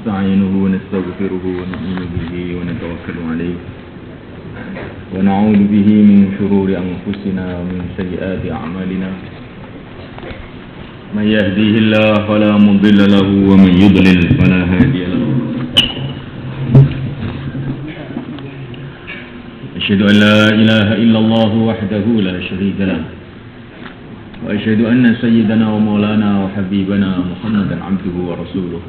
ونستعينه ونستغفره ونؤمن به ونتوكل عليه ونعوذ به من شرور أنفسنا ومن سيئات أعمالنا من يهديه الله فلا مضل له ومن يضلل فلا هادي له أشهد أن لا إله إلا الله وحده لا شريك له وأشهد أن سيدنا ومولانا وحبيبنا محمدا عبده ورسوله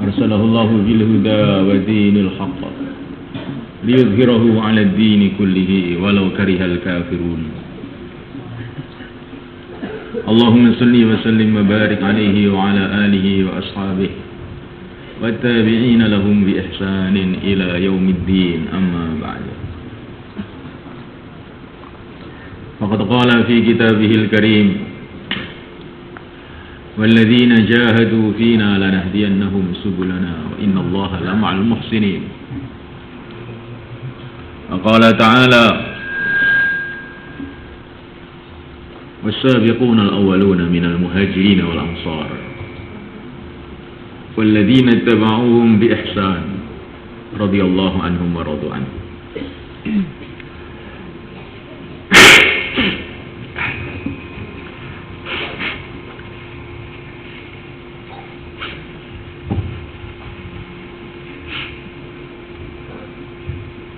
أرسله الله بالهدى ودين الحق ليظهره على الدين كله ولو كره الكافرون اللهم صل وسلم وبارك عليه وعلى آله وأصحابه والتابعين لهم بإحسان إلى يوم الدين أما بعد فقد قال في كتابه الكريم والذين جاهدوا فينا لنهدينهم سبلنا وإن الله لمع المحسنين وقال تعالى والسابقون الأولون من المهاجرين والأنصار والذين اتبعوهم بإحسان رضي الله عنهم ورضوا عنه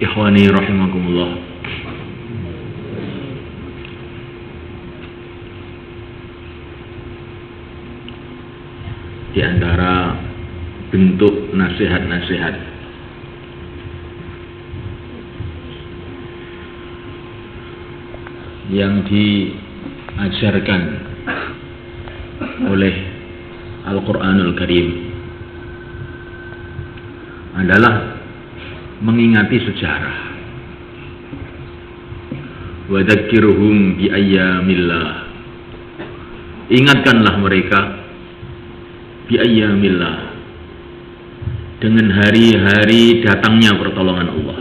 Ikhwani rahimakumullah. Di antara bentuk nasihat-nasihat yang diajarkan oleh Al-Quranul Karim adalah mengingati sejarah. Wa dzakirhum bi ayyamillah. Ingatkanlah mereka bi ayyamillah, dengan hari-hari datangnya pertolongan Allah.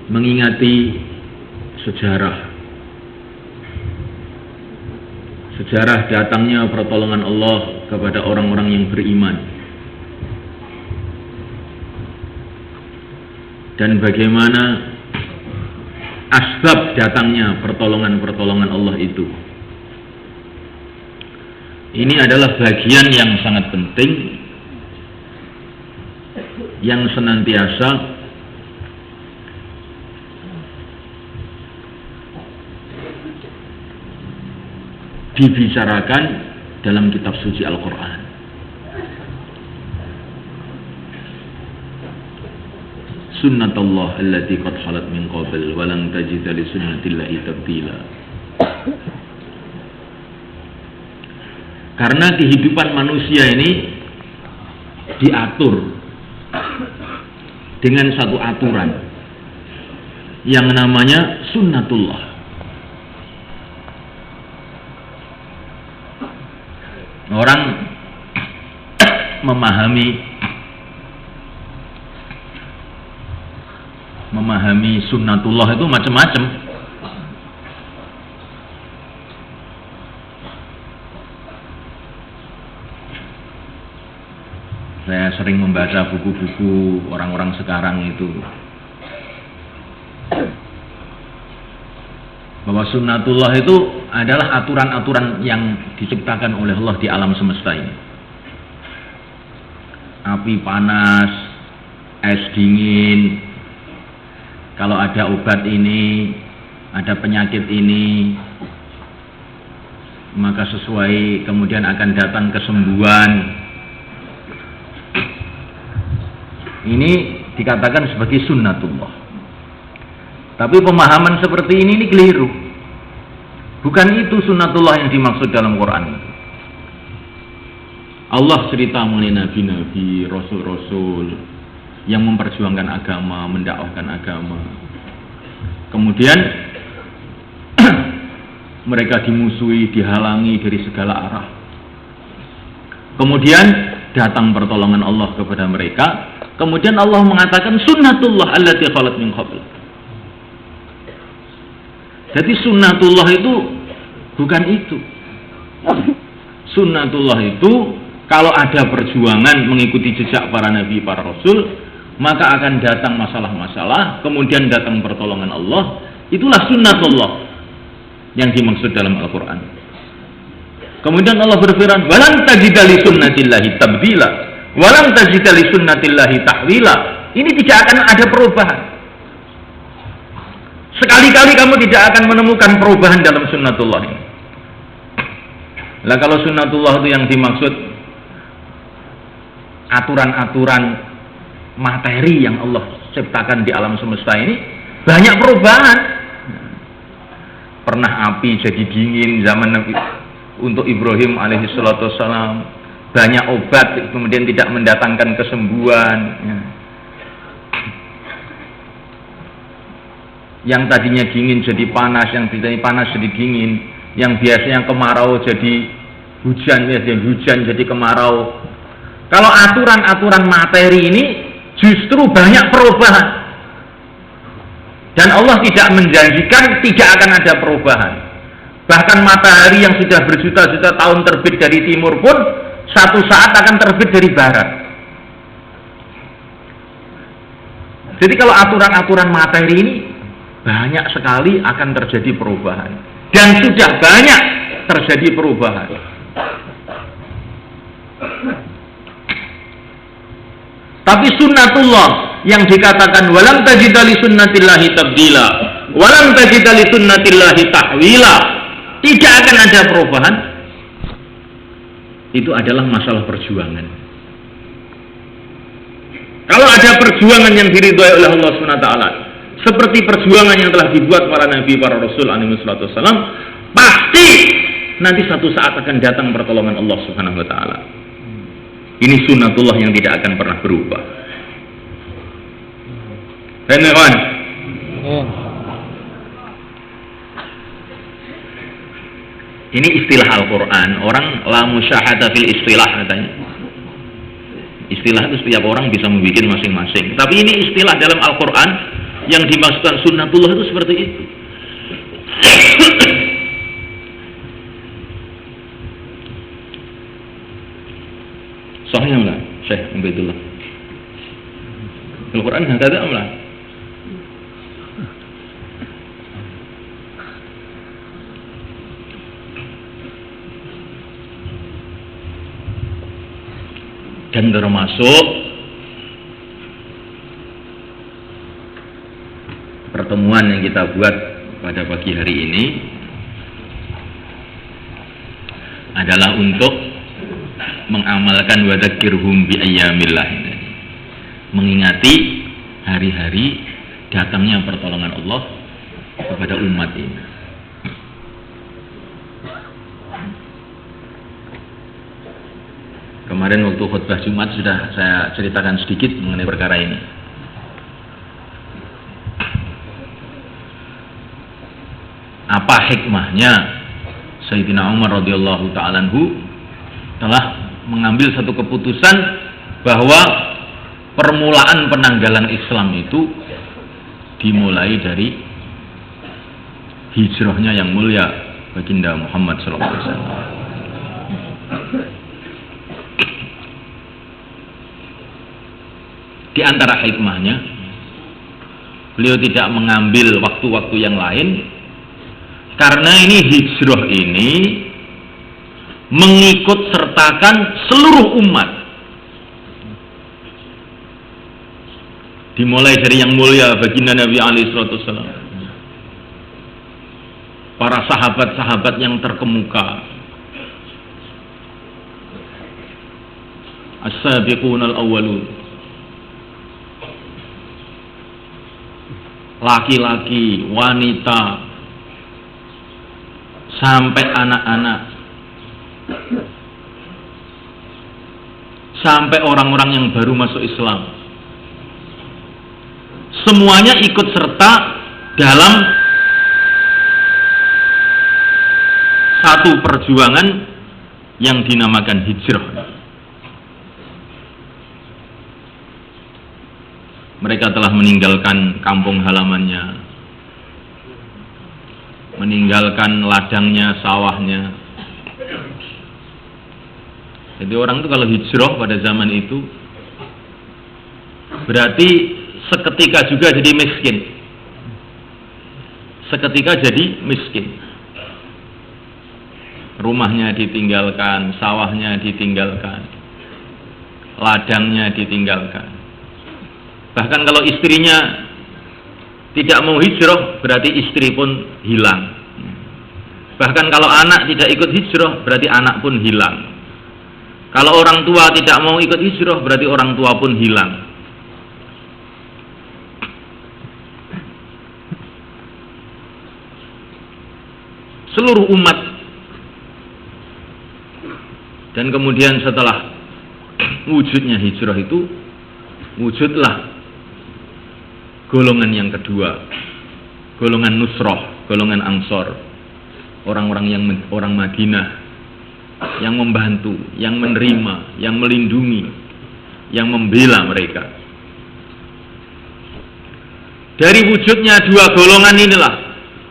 Mengingati sejarah datangnya pertolongan Allah kepada orang-orang yang beriman, dan bagaimana asbab datangnya pertolongan Allah itu. Ini adalah bagian yang sangat penting yang senantiasa dibicarakan dalam kitab suci Al-Quran. Sunnatullah allati qad khalat min qabl wa lan tajida li sunnatillahi tabdila. Karena kehidupan manusia ini diatur dengan satu aturan yang namanya sunnatullah. Orang memahami sunnatullah itu macam-macam. Saya sering membaca buku-buku orang-orang sekarang itu, bahwa sunnatullah itu adalah aturan-aturan yang diciptakan oleh Allah di alam semesta ini. Api panas, es dingin, kalau ada obat ini, ada penyakit ini, maka sesuai kemudian akan datang kesembuhan. Ini dikatakan sebagai sunnatullah. Tapi pemahaman seperti ini keliru. Bukan itu sunnatullah yang dimaksud dalam Quran. Allah cerita mengenai nabi-nabi, rasul-rasul yang memperjuangkan agama, mendakwahkan agama. Kemudian mereka dimusuhi, dihalangi dari segala arah. Kemudian datang pertolongan Allah kepada mereka. Kemudian Allah mengatakan sunnatullah allati khalat min qabl. Jadi sunnatullah itu bukan itu. Sunnatullah itu kalau ada perjuangan mengikuti jejak para nabi, para rasul, maka akan datang masalah-masalah, kemudian datang pertolongan Allah. Itulah sunnatullah yang dimaksud dalam Al-Quran. Kemudian Allah berfirman, walan tajida li sunnatillahi tabdila, walan tajida li sunnatillahi tahwila. Ini tidak akan ada perubahan. Sekali-kali kamu tidak akan menemukan perubahan dalam sunnatullah ini. Lah kalau sunnatullah itu yang dimaksud aturan-aturan materi yang Allah ciptakan di alam semesta ini, banyak perubahan. Pernah api jadi dingin zaman Nabi untuk Ibrahim alaihissalatu wassalam, banyak obat kemudian tidak mendatangkan kesembuhan. Yang tadinya dingin jadi panas, yang tadinya panas jadi dingin, yang biasanya kemarau jadi hujan, jadi kemarau. Kalau aturan-aturan materi ini justru banyak perubahan, dan Allah tidak menjanjikan tidak akan ada perubahan. Bahkan matahari yang sudah berjuta-juta tahun terbit dari timur pun satu saat akan terbit dari barat. Jadi kalau aturan-aturan materi ini banyak sekali akan terjadi perubahan, dan sudah banyak terjadi perubahan. Tapi sunnatullah yang dikatakan walam tajida li sunnatillahi tabdila, walam tajida li sunnatillahi tahwila, tidak akan ada perubahan. Itu adalah masalah perjuangan. Kalau ada perjuangan yang diridhoi oleh Allah SWT, seperti perjuangan yang telah dibuat para nabi, para rasul alaihi wasallam, pasti nanti satu saat akan datang pertolongan Allah Subhanahu wa taala. Ini sunnatullah yang tidak akan pernah berubah. Beneran? Ini istilah Al-Quran. Orang la musyahada fil istilah katanya. Istilah itu setiap orang bisa membuat masing-masing. Tapi ini istilah dalam Al-Quran yang dimaksudkan sunnatullah itu seperti itu. Sahih amla, Syekh Ubaidullah. Al-Quran hakada amla. Dan termasuk pertemuan yang kita buat pada pagi hari ini adalah untuk mengamalkan wadzakirhum bi ayyamillah, mengingati hari-hari datangnya pertolongan Allah kepada umat ini. Kemarin waktu khutbah Jumat sudah saya ceritakan sedikit mengenai perkara ini. Apa hikmahnya Sayyidina Umar radhiyallahu ta'ala anhu telah mengambil satu keputusan bahwa permulaan penanggalan Islam itu dimulai dari hijrahnya yang mulia baginda Muhammad SAW. Di antara hikmahnya, beliau tidak mengambil waktu-waktu yang lain, karena ini hijrah ini mengikut sertakan seluruh umat. Dimulai dari yang mulia baginda Nabi alaihissalam, para sahabat-sahabat yang terkemuka, as-sabiqunal awwalun, laki-laki, wanita, sampai anak-anak, sampai orang-orang yang baru masuk Islam, semuanya ikut serta dalam satu perjuangan yang dinamakan hijrah. Mereka telah meninggalkan kampung halamannya, meninggalkan ladangnya, sawahnya. Jadi orang itu kalau hijrah pada zaman itu berarti seketika juga jadi miskin. Seketika jadi miskin. Rumahnya ditinggalkan, sawahnya ditinggalkan, ladangnya ditinggalkan. Bahkan kalau istrinya tidak mau hijrah, berarti istri pun hilang. Bahkan kalau anak tidak ikut hijrah, berarti anak pun hilang. Kalau orang tua tidak mau ikut hijrah, berarti orang tua pun hilang. Seluruh umat. Dan kemudian setelah wujudnya hijrah itu, wujudlah golongan yang kedua, golongan Nusrah, golongan Ansor, orang-orang orang Madinah yang membantu, yang menerima, yang melindungi, yang membela mereka. Dari wujudnya dua golongan inilah,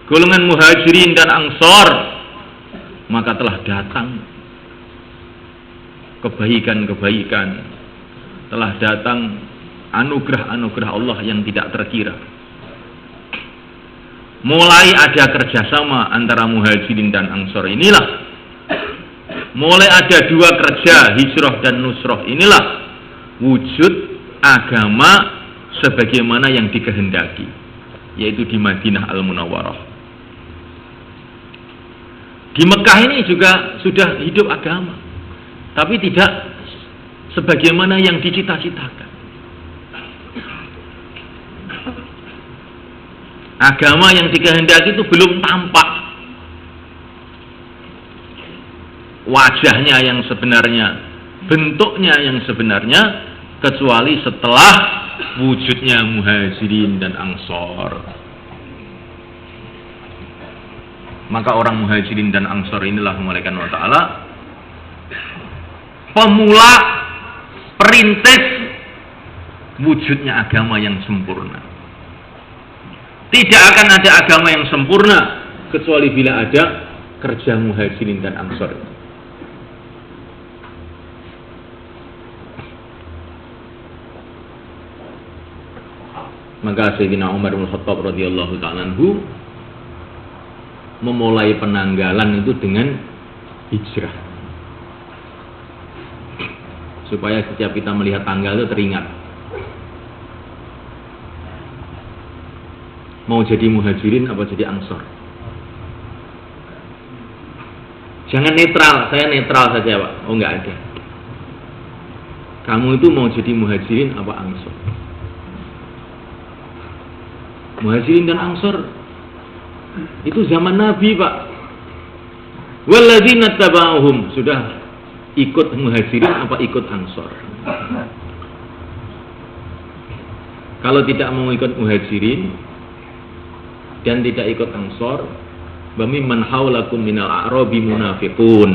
golongan Muhajirin dan Ansor, maka telah datang kebaikan-kebaikan, telah datang anugerah-anugerah Allah yang tidak terkira. Mulai ada kerjasama antara Muhajirin dan Ansor inilah, mulai ada dua kerja, hijrah dan nusrah inilah wujud agama sebagaimana yang dikehendaki, yaitu di Madinah Al-Munawwarah. Di Mekah ini juga sudah hidup agama, tapi tidak sebagaimana yang dicita-citakan. Agama yang dikehendaki itu belum tampak wajahnya yang sebenarnya, bentuknya yang sebenarnya, kecuali setelah wujudnya Muhajirin dan Ansor. Maka orang Muhajirin dan Ansor inilah Subhanahu wa ta'ala pemula, perintis wujudnya agama yang sempurna. Tidak akan ada agama yang sempurna kecuali bila ada kerja Muhajirin dan Ansor. Maka Sayyidina Umar bin Khattab radhiyallahu ta'ala anhu memulai penanggalan itu dengan hijrah, supaya setiap kita melihat tanggal itu teringat mau jadi Muhajirin apa jadi Ansor. Jangan netral, saya netral saja Pak. Oh enggak ada. Kamu itu mau jadi Muhajirin apa Ansor? Muhajirin dan Ansor itu zaman Nabi Pak. Walladzina taba'uhum, sudah ikut Muhajirin apa ikut Ansor? Kalau tidak mau ikut Muhajirin dan tidak ikut Ansor, bami man haulakum minal a'rabi munafiqun.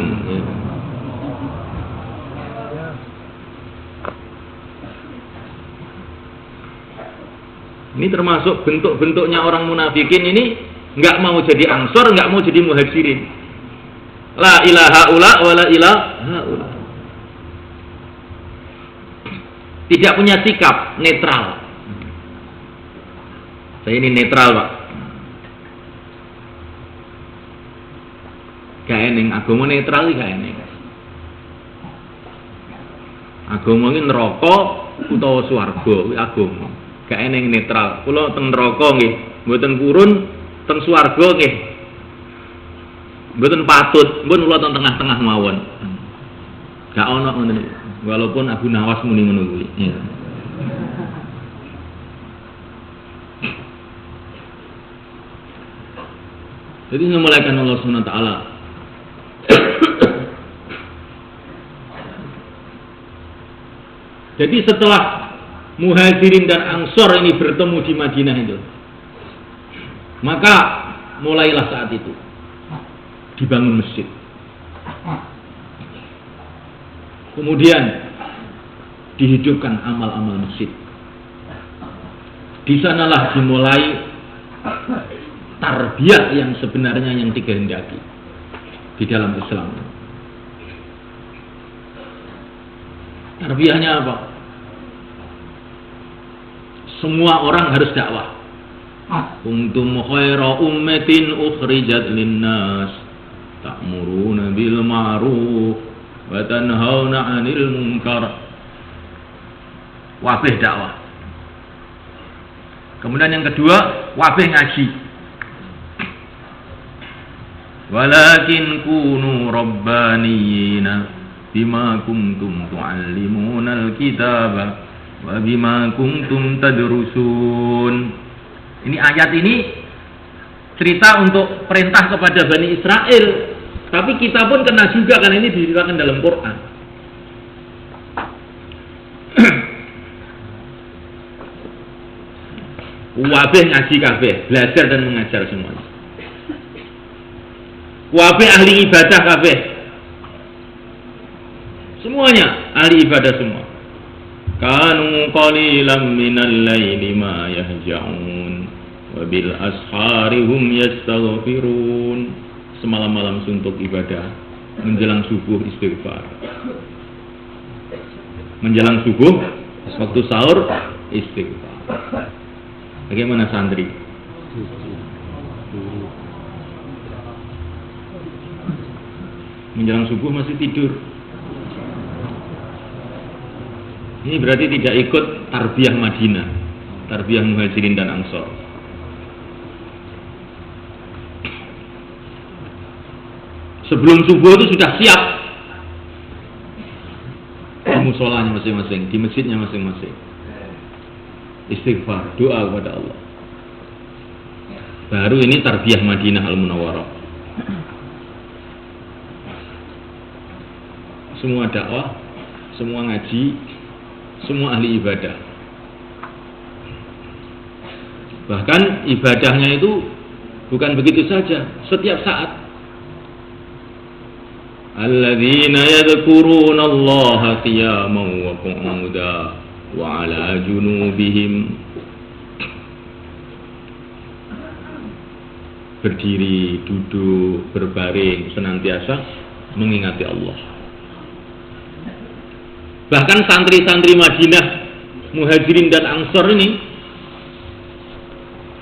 Ini termasuk bentuk-bentuknya orang munafikin ini, nggak mau jadi Ansor, nggak mau jadi Muhajirin. La ilaha ula wa la ilaha ula. Tidak punya sikap netral. Saya ini netral Pak. Gak eneng agama netral iki gak eneng. Agama iki neraka utawa swarga kuwi agama. Gak eneng netral. Kula teng neraka nggih, mboten purun, teng swarga nggih. Mboten patut, pun kula teng tengah-tengah mawon. Gak ono ngoten. Walaupun Abu Nawas muni ngono kuwi. Ya. Jadi memulaikan Allah Subhanahu wa taala. Jadi setelah Muhajirin dan Ansor ini bertemu di Madinah itu, maka mulailah saat itu dibangun masjid. Kemudian dihidupkan amal-amal masjid. Di sanalah dimulai tarbiyah yang sebenarnya yang dikehendaki di dalam Islam. Tarbiyahnya apa? Semua orang harus dakwah. Kuntum khaira ummatin ukhrijat linnas ta'muruna bil ma'ruf wa tanhauna 'anil munkar. Wabih dakwah. Kemudian yang kedua, wabih ngaji. Walakin kunu rabbaniyina bima kuntum tu'allimuna al-kitaba wa bima kuntum tadrusun. Ini ayat ini cerita untuk perintah kepada Bani Israel, tapi kita pun kena juga karena ini diceritakan dalam Quran. Wabih ngaji kabeh, belajar dan mengajar semuanya. Wabih ahli ibadah kabeh. Semuanya ahli ibadah semua. Kanu qalilan minal laili ma yahja'un wa bil ashari hum yastaghfirun. Semalam-malam suntuk ibadah, menjelang subuh istighfar. Menjelang subuh waktu sahur istighfar. Bagaimana santri? Menjelang subuh masih tidur. Ini berarti tidak ikut tarbiyah Madinah, tarbiyah Muhajirin dan Ansor. Sebelum subuh itu sudah siap di musholanya masing-masing, di masjidnya masing-masing. Istighfar, doa kepada Allah. Baru ini tarbiyah Madinah Al-Munawwarah. Semua dakwah, semua ngaji, semua ahli ibadah. Bahkan ibadahnya itu bukan begitu saja, setiap saat. Alladzina yadhkuruna Allaha qiyaman wa qu'udan wa 'ala junubihim. Berdiri, duduk, berbaring, senantiasa mengingati Allah. Bahkan santri-santri Madinah, Muhajirin dan Ansor ini,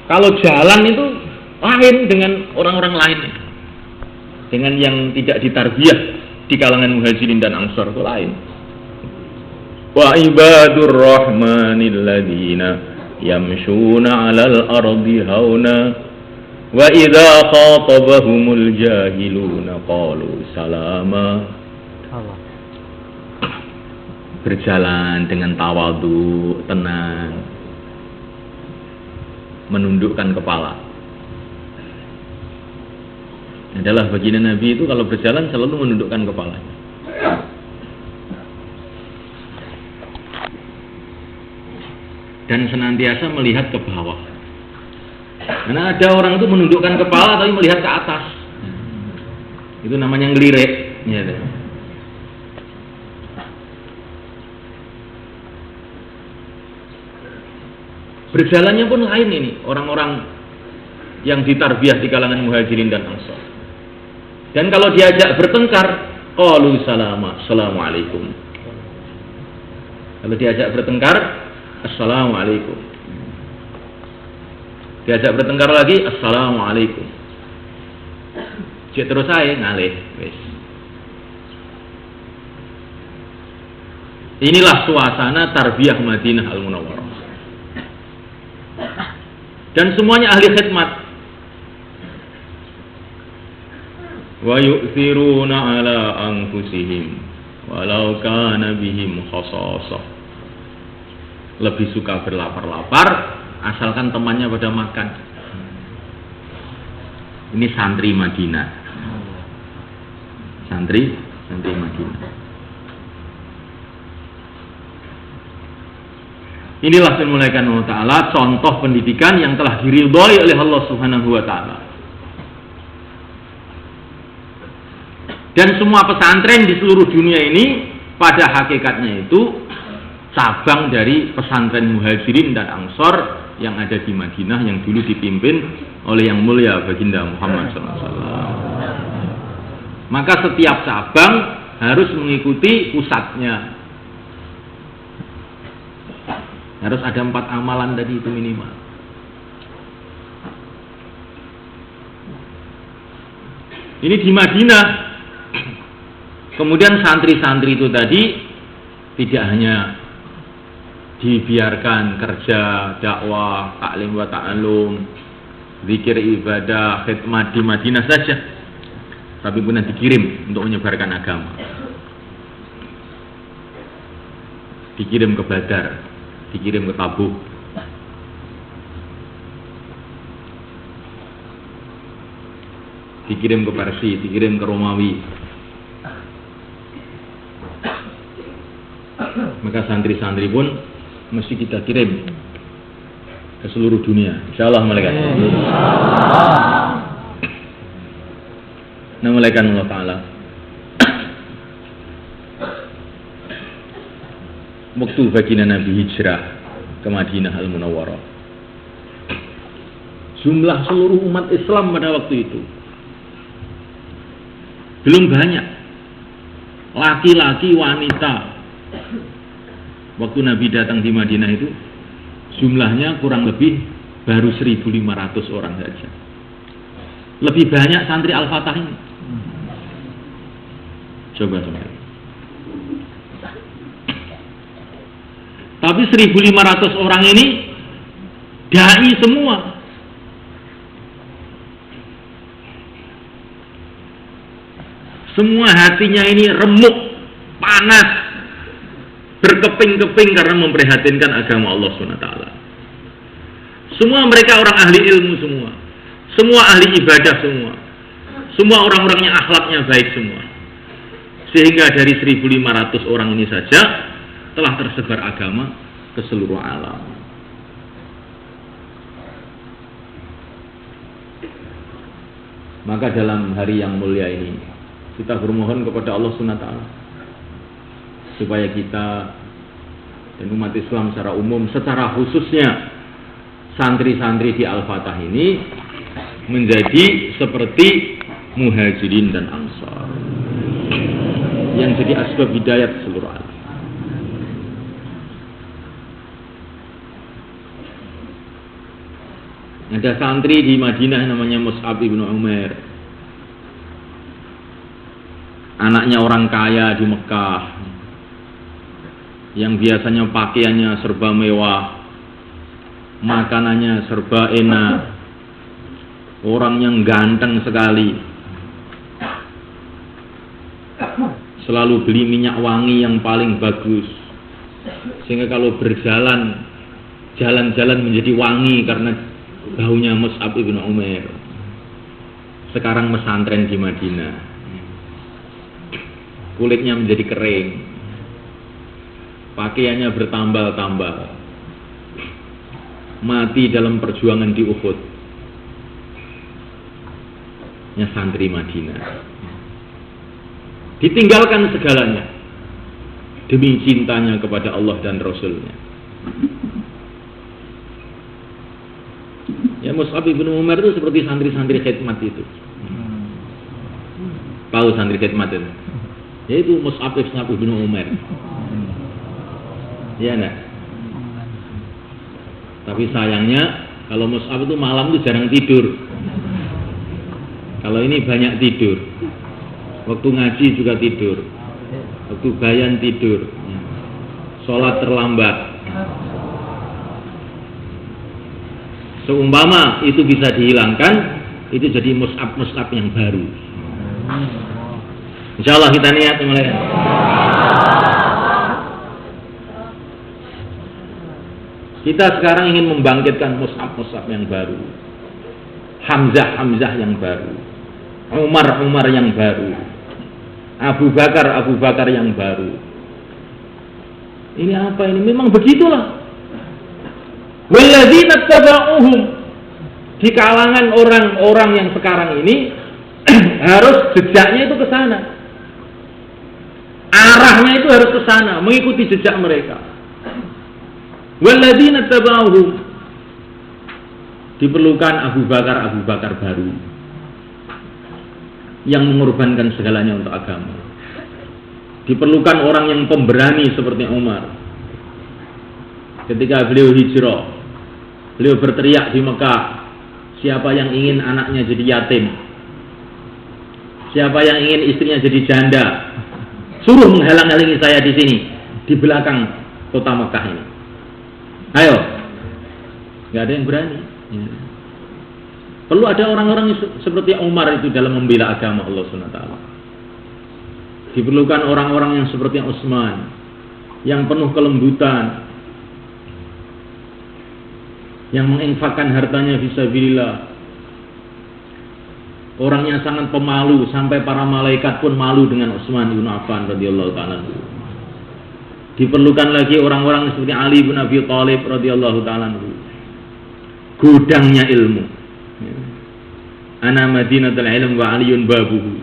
kalau jalan itu lain dengan orang-orang lain, dengan yang tidak ditarbiyah di kalangan Muhajirin dan Ansor itu lain. Wa ibadur rahmanil ladzina yamshuna 'alal ardi hauna wa idza khatabahumul jahiluna qalu salama. Berjalan dengan tawadhu, tenang, menundukkan kepala. Adalah baginda Nabi itu kalau berjalan selalu menundukkan kepala. Dan senantiasa melihat ke bawah. Karena ada orang itu menundukkan kepala tapi melihat ke atas. Itu namanya ngelirik. Ya, berjalannya pun lain ini orang-orang yang ditarbiyah di kalangan Muhajirin dan Ansor. Dan kalau diajak bertengkar, qalu salama, assalamualaikum. Kalau diajak bertengkar, assalamualaikum. Diajak bertengkar lagi, assalamualaikum. Cek terus saya ngalih, wes. Inilah suasana tarbiyah Madinah Al-Munawwarah. Dan semuanya ahli khidmat. Wa yu'thiruna ala anfusihim walau kana bihim khasasah. Lebih suka berlapar-lapar asalkan temannya pada makan. Ini santri Madinah. Santri Madinah. Inilah dimulaikan Allah Ta'ala contoh pendidikan yang telah diridhoi oleh Allah Subhanahu wa Ta'ala. Dan semua pesantren di seluruh dunia ini pada hakikatnya itu cabang dari pesantren Muhajirin dan Ansor yang ada di Madinah yang dulu dipimpin oleh yang mulia baginda Muhammad SAW. Maka setiap cabang harus mengikuti pusatnya. Harus ada 4 amalan tadi itu minimal. Ini di Madinah. Kemudian santri-santri itu tadi tidak hanya dibiarkan kerja, dakwah, taklim wa ta'alum, zikir ibadah, khidmat di Madinah saja, tapi pun dikirim untuk menyebarkan agama. Dikirim ke Badar, dikirim ke Tabuk. Dikirim ke Persia, dikirim ke Romawi. Maka santri-santri pun mesti kita kirim ke seluruh dunia. Insyaallah malaikat. Nah, malaikat Allah Ta'ala waktu baginda Nabi hijrah ke Madinah Al-Munawwarah, jumlah seluruh umat Islam pada waktu itu belum banyak, laki-laki, wanita. Waktu Nabi datang di Madinah itu jumlahnya kurang lebih baru 1.500 orang saja. Lebih banyak santri Al-Fatah ini. Coba. Tapi 1.500 orang ini dai semua. Semua hatinya ini remuk, panas, berkeping-keping karena memprihatinkan agama Allah SWT. Semua mereka orang ahli ilmu semua ahli ibadah semua orang-orangnya akhlaknya baik semua. Sehingga dari 1.500 orang ini saja telah tersebar agama ke seluruh alam. Maka dalam hari yang mulia ini kita bermohon kepada Allah SWT supaya kita dan umat Islam secara umum, secara khususnya santri-santri di Al-Fatah ini menjadi seperti Muhajirin dan Ansar yang jadi asbab hidayah seluruh alam. Ada santri di Madinah namanya Mus'ab ibn Umair, anaknya orang kaya di Mekah, yang biasanya pakaiannya serba mewah, makanannya serba enak, orang yang ganteng sekali, selalu beli minyak wangi yang paling bagus, sehingga kalau berjalan, jalan-jalan menjadi wangi karena baunya Mus'ab ibn Umair. Sekarang mesantren di Madinah, kulitnya menjadi kering, pakaiannya bertambal-tambal, mati dalam perjuangan di Uhud. Ya, santri Madinah ditinggalkan segalanya demi cintanya kepada Allah dan Rasulnya. Ya, Mus'ab ibn Umar itu seperti santri-santri khidmat itu. Tahu santri khidmat itu? Yaitu Mus'ab ibn Umar. Ya, enggak? Tapi sayangnya kalau Mus'ab itu malam itu jarang tidur. Kalau ini banyak tidur. Waktu ngaji juga tidur. Waktu bayan tidur. Sholat terlambat. Seumpama itu bisa dihilangkan, itu jadi Mus'ab yang baru. Insyaallah kita niat mulai. Kita sekarang ingin membangkitkan Mus'ab yang baru, Hamzah yang baru, Umar yang baru, Abu Bakar yang baru. Ini apa ini? Memang begitulah. Walladzina tabauhum, di kalangan orang-orang yang sekarang ini harus jejaknya itu ke sana. Arahnya itu harus ke sana, mengikuti jejak mereka. Walladzina tabauhum, Diperlukan Abu Bakar baru yang mengorbankan segalanya untuk agama. Diperlukan orang yang pemberani seperti Umar. Ketika beliau hijrah, beliau berteriak di Mekah, siapa yang ingin anaknya jadi yatim, siapa yang ingin istrinya jadi janda, suruh menghalang-halangi saya di sini, di belakang kota Mekah ini. Ayo, nggak ada yang berani. Perlu ada orang-orang seperti Umar itu dalam membela agama Allah SWT. Diperlukan orang-orang yang seperti Utsman, yang penuh kelembutan, yang menginfakkan hartanya fisabilillah. Orang yang sangat pemalu, sampai para malaikat pun malu dengan Utsman bin Affan radhiyallahu ta'ala. Diperlukan lagi orang-orang seperti Ali bin Abi Thalib radhiyallahu ta'ala. Gudangnya ilmu. Ana madinatul ilm wa aliyun babuhu.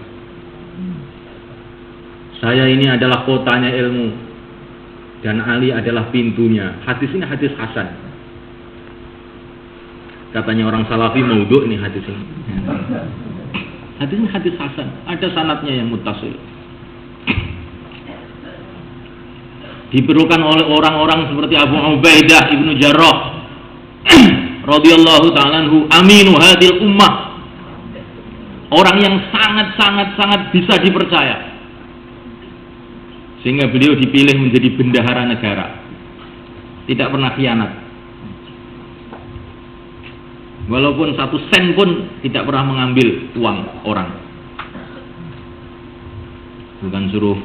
Saya ini adalah kotanya ilmu dan Ali adalah pintunya. Hadis ini hadis hasan. Katanya orang salafi maudhu ini hadis ini. Hadis ini hadis hasan. Ada sanadnya yang muttasil. Diperlukan oleh orang-orang seperti Abu Ubaidah ibnu Jarrah radhiyallahu ta'ala anhu, aminu hadil ummah. Orang yang sangat bisa dipercaya. Sehingga beliau dipilih menjadi bendahara negara. Tidak pernah khianat. Walaupun 1 sen pun tidak pernah mengambil uang orang. Bukan suruh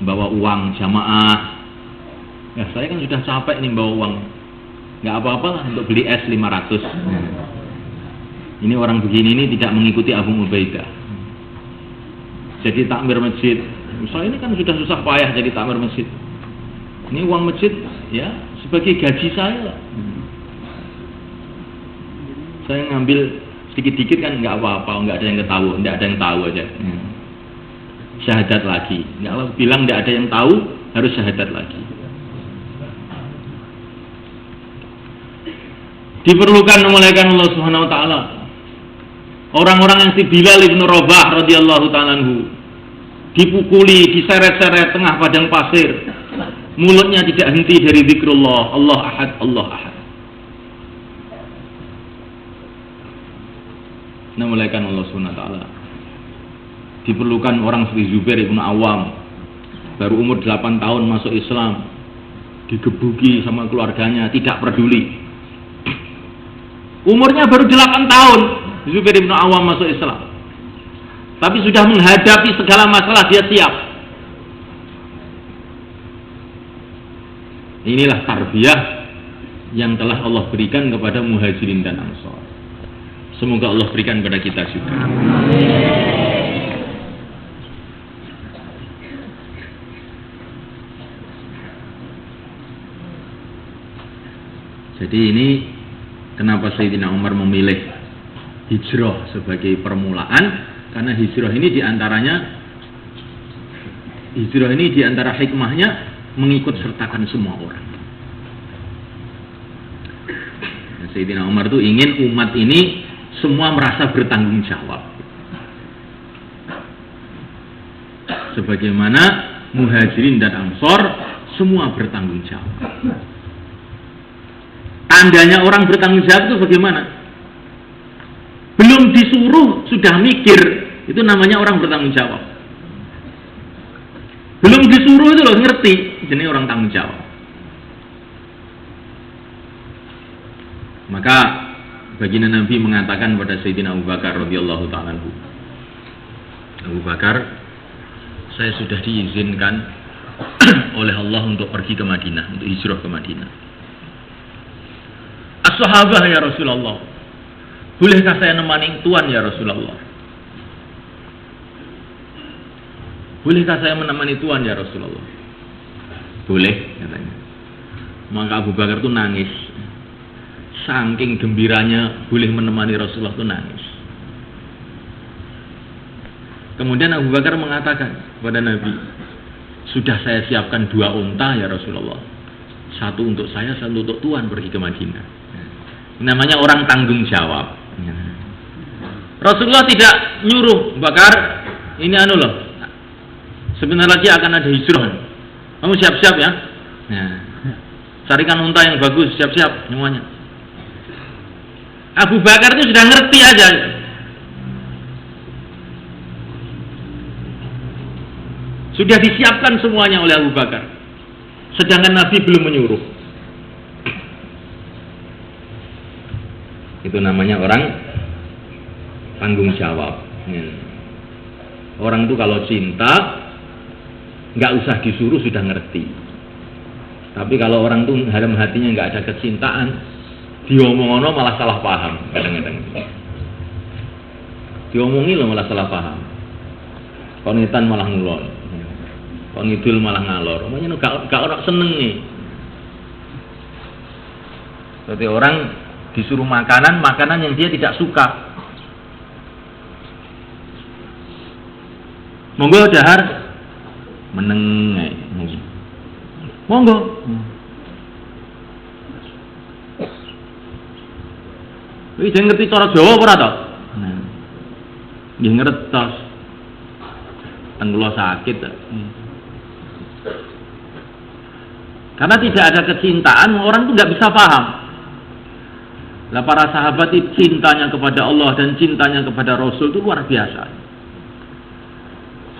bawa uang jamaah. Ya saya kan sudah capek nih bawa uang. Nggak apa-apa lah untuk beli es 500. Ini orang begini ini tidak mengikuti Abu Ubaidah. Jadi takmir masjid. Saya ini kan sudah susah payah jadi takmir masjid. Ini uang masjid ya sebagai gaji saya lah. Saya ngambil sedikit-sedikit kan nggak apa-apa, nggak ada yang tahu aja. Syahadat lagi. Nggak bilang nggak ada yang tahu, harus syahadat lagi. Diperlukan memuliakan Allah Subhanahu wa taala. Orang-orang yang si Bilal ibnu Rabah radhiyallahu ta'ala anhu dipukuli, diseret-seret tengah padang pasir. Mulutnya tidak henti dari zikrullah, Allah Ahad, Allah Ahad. Memuliakan Allah Subhanahu wa taala. Diperlukan orang seperti Zubair ibnu Awam, baru umur 8 tahun masuk Islam, digebuki sama keluarganya, tidak peduli. Umurnya baru 8 tahun, Zubair ibnu Awam masuk Islam, tapi sudah menghadapi segala masalah, dia siap. Inilah tarbiyah yang telah Allah berikan kepada Muhajirin dan Ansor. Semoga Allah berikan kepada kita juga. Jadi ini kenapa Sayyidina Umar memilih hijrah sebagai permulaan, karena hijrah ini diantara hikmahnya mengikut sertakan semua orang. Sayyidina Umar itu ingin umat ini semua merasa bertanggung jawab, sebagaimana Muhajirin dan Ansor semua bertanggung jawab. Tandanya orang bertanggung jawab itu bagaimana? Belum disuruh sudah mikir, itu namanya orang bertanggung jawab. Belum disuruh itu loh ngerti, jadi orang tanggung jawab. Maka baginda Nabi mengatakan pada Sayyidina Abu Bakar radhiyallahu ta'ala anhu, Abu Bakar, saya sudah diizinkan oleh Allah untuk pergi ke Madinah, untuk hijrah ke Madinah. As-sahabah ya Rasulullah, bolehkah saya nemani tuan ya Rasulullah? Bolehkah saya menemani tuan ya Rasulullah? Boleh, katanya. Maka Abu Bakar itu nangis. Saking gembiranya boleh menemani Rasulullah itu nangis. Kemudian Abu Bakar mengatakan kepada Nabi, sudah saya siapkan 2 unta ya Rasulullah. Satu untuk saya, satu untuk Tuhan, pergi ke Madinah. Namanya orang tanggung jawab. Rasulullah tidak nyuruh Bakar, ini loh, sebentar lagi akan ada hijrah, kamu siap-siap ya. Carikan unta yang bagus, siap-siap semuanya. Abu Bakar itu sudah ngerti aja. Sudah disiapkan semuanya oleh Abu Bakar. Sedangkan Nabi belum menyuruh. Itu namanya orang tanggung jawab. Orang itu kalau cinta nggak usah disuruh sudah ngerti. Tapi kalau orang itu dalam hatinya nggak ada kecintaan, diomong-omong malah salah paham kadang-kadang. Diomongi loh malah salah paham. Konitan malah ngulon, konidul malah ngalor. Makanya gak orang seneng nih. Seperti orang disuruh makanan yang dia tidak suka. Monggo dahar meneng, monggo. Wis ngerti cara Jawa ora to? Nggih ngertos. Tenggulo sakit. Karena tidak ada kecintaan, orang itu nggak bisa paham. Lah para sahabat itu cintanya kepada Allah dan cintanya kepada Rasul itu luar biasa.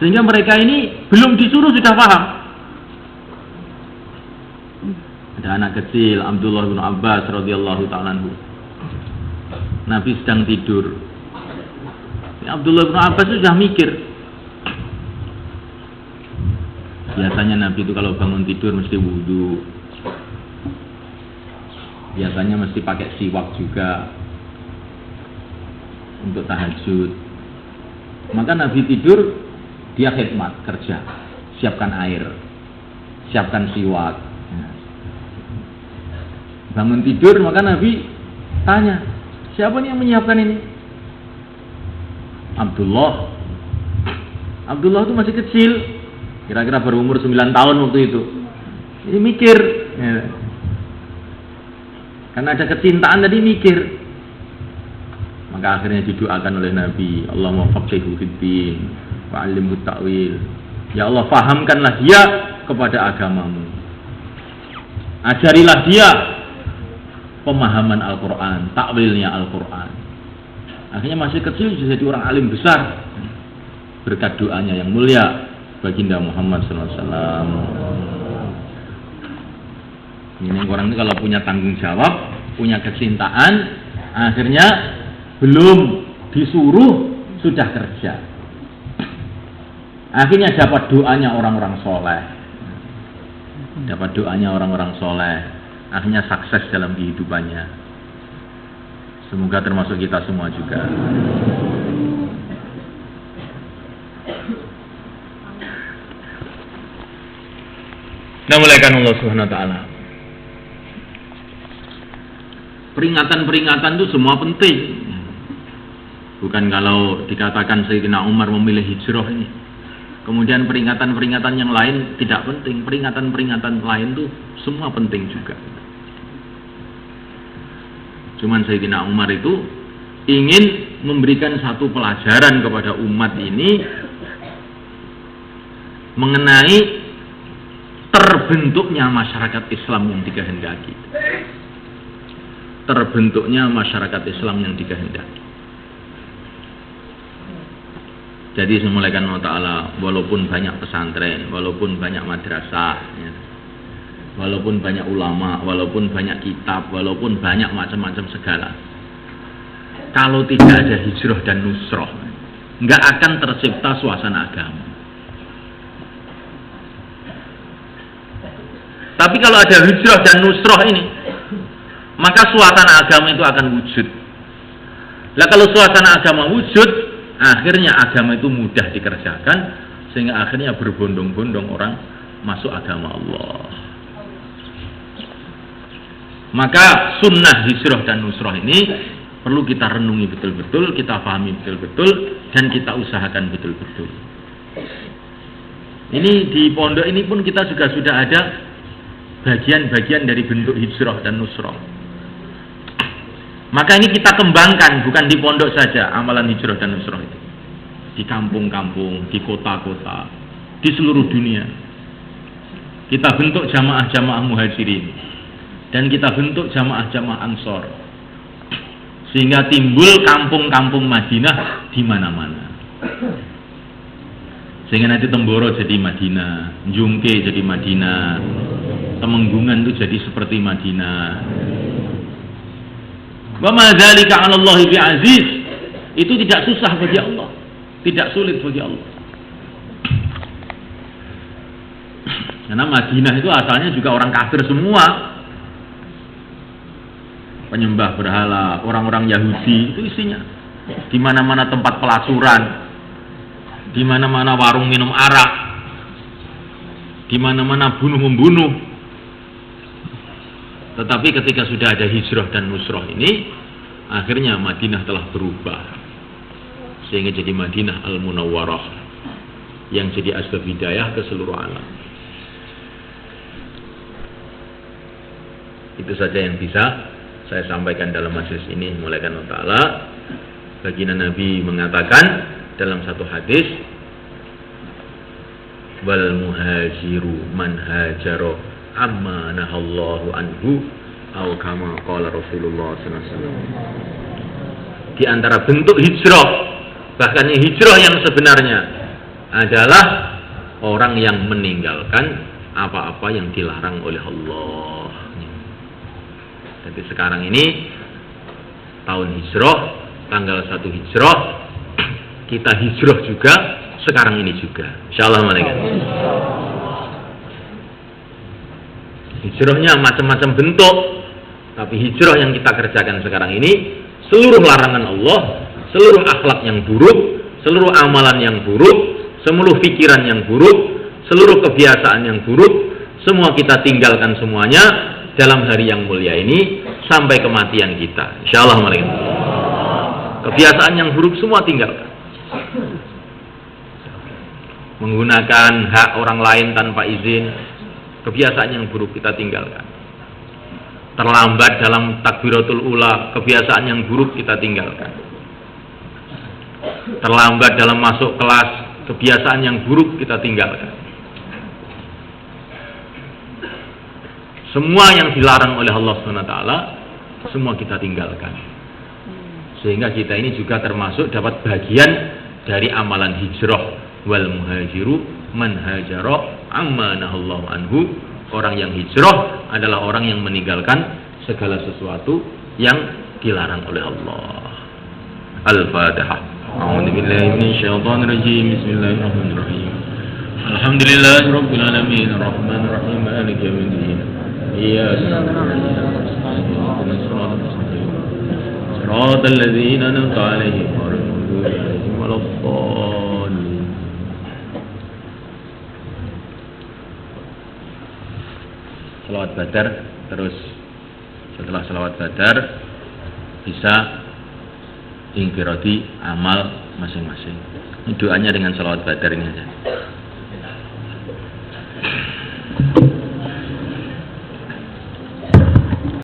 Sehingga mereka ini belum disuruh sudah paham. Ada anak kecil Abdullah bin Abbas radhiyallahu ta'ala anhu. Nabi sedang tidur. Abdullah bin Abbas sudah mikir. Biasanya Nabi itu kalau bangun tidur mesti wudhu. Biasanya mesti pakai siwak juga untuk tahajud. Maka Nabi tidur, dia khidmat, kerja. Siapkan air, siapkan siwak. Bangun tidur, maka Nabi tanya, siapa nih yang menyiapkan ini? Abdullah itu masih kecil, kira-kira berumur 9 tahun waktu itu. Ini mikir, karena ada kecintaan tadi mikir. Maka akhirnya didoakan oleh Nabi, Allahumma faqihhu fiddin wa 'allimhu ta'wil. Ya Allah, fahamkanlah dia kepada agamamu. Ajarilah dia pemahaman Al-Quran, takwilnya Al-Quran. Akhirnya masih kecil jadi orang alim besar berkat doanya yang mulia baginda Muhammad SAW. Ini orang itu kalau punya tanggung jawab, punya kecintaan, akhirnya belum disuruh sudah kerja. Akhirnya dapat doanya orang-orang soleh. Dapat doanya orang-orang soleh. Akhirnya sukses dalam kehidupannya. Semoga termasuk kita semua juga. Kita mulaikan Allah Subhanahu wa taala. Peringatan-peringatan itu semua penting. Bukan kalau dikatakan Sayyidina Umar memilih hijrah ini. Kemudian peringatan-peringatan yang lain tidak penting. Peringatan-peringatan lain itu semua penting juga. Cuman Sayyidina Umar itu ingin memberikan satu pelajaran kepada umat ini mengenai terbentuknya masyarakat Islam yang dikehendaki. Terbentuknya masyarakat Islam yang dikehendaki. Jadi semulaikan Allah Ta'ala, walaupun banyak pesantren, walaupun banyak madrasah, ya, walaupun banyak ulama, walaupun banyak kitab, walaupun banyak macam-macam segala, kalau tidak ada hijrah dan nusrah, nggak akan tercipta suasana agama. Tapi kalau ada hijrah dan nusrah ini, maka suasana agama itu akan wujud. Lah kalau suasana agama wujud, akhirnya agama itu mudah dikerjakan, sehingga akhirnya berbondong-bondong orang masuk agama Allah. Maka sunnah hijrah dan nusrah ini perlu kita renungi betul-betul, kita pahami betul-betul, dan kita usahakan betul-betul. Ini di pondok ini pun kita juga sudah ada bagian-bagian dari bentuk hijrah dan nusrah. Maka ini kita kembangkan, bukan di pondok saja amalan hijrah dan nusrah itu. Di kampung-kampung, di kota-kota, di seluruh dunia. Kita bentuk jamaah-jamaah muhajirin dan kita bentuk jamaah-jamaah ansor, sehingga timbul kampung-kampung Madinah di mana-mana. Sehingga nanti Temboro jadi Madinah, Jungke jadi Madinah, Temenggungan itu jadi seperti Madinah. Wa ma dzalika 'ala Allah bi aziz. Itu tidak susah bagi Allah, tidak sulit bagi Allah. Karena Madinah itu asalnya juga orang kafir semua, penyembah berhala, orang-orang Yahudi, itu isinya. Di mana-mana tempat pelasuran, di mana-mana warung minum arak, di mana-mana bunuh-membunuh. Tetapi ketika sudah ada hijrah dan nusrah ini, akhirnya Madinah telah berubah, sehingga jadi Madinah Al-Munawwarah, yang jadi asbab hidayah ke seluruh alam. Itu saja yang bisa saya sampaikan dalam majelis ini. Mulai karena ta'ala, baginda Nabi mengatakan dalam satu hadis, wal muhajiru man hajaro amma nahallahu anhu atau kama qala Rasulullah sallallahu alaihi wasallam. Di antara bentuk hijrah, bahkan hijrah yang sebenarnya adalah orang yang meninggalkan apa-apa yang dilarang oleh Allah. Jadi sekarang ini tahun hijrah, tanggal 1 hijrah, kita hijrah juga sekarang ini juga. Insyaallah malaikat. Hijrahnya macam-macam bentuk, tapi hijrah yang kita kerjakan sekarang ini, seluruh larangan Allah, seluruh akhlak yang buruk, seluruh amalan yang buruk, seluruh pikiran yang buruk, seluruh kebiasaan yang buruk, semua kita tinggalkan semuanya dalam hari yang mulia ini sampai kematian kita. Insyaallah malaikat. Kebiasaan yang buruk semua tinggalkan. Menggunakan hak orang lain tanpa izin, kebiasaan yang buruk kita tinggalkan. Terlambat dalam takbiratul ula, kebiasaan yang buruk kita tinggalkan. Terlambat dalam masuk kelas, kebiasaan yang buruk kita tinggalkan. Semua yang dilarang oleh Allah SWT, semua kita tinggalkan. Sehingga kita ini juga termasuk dapat bagian dari amalan hijrah. Wal muhajiru man hajara amma nahallahu anhu. Orang yang hijrah adalah orang yang meninggalkan segala sesuatu yang dilarang oleh Allah. Al-Fatihah. A'udzu billahi minasyaitonir rajim. Bismillahirrahmanirrahim. Alhamdulillahirabbil alamin, arrahmanir rahim, maliki yaumiddin. Iyyaka na'budu wa iyyaka nasta'in. Shiratal ladzina an'amta 'alaihim ghairil maghdubi 'alaihim waladdallin. Salawat Badar, terus setelah salawat Badar bisa infiradi amal masing-masing. Doanya dengan salawat Badar ini aja.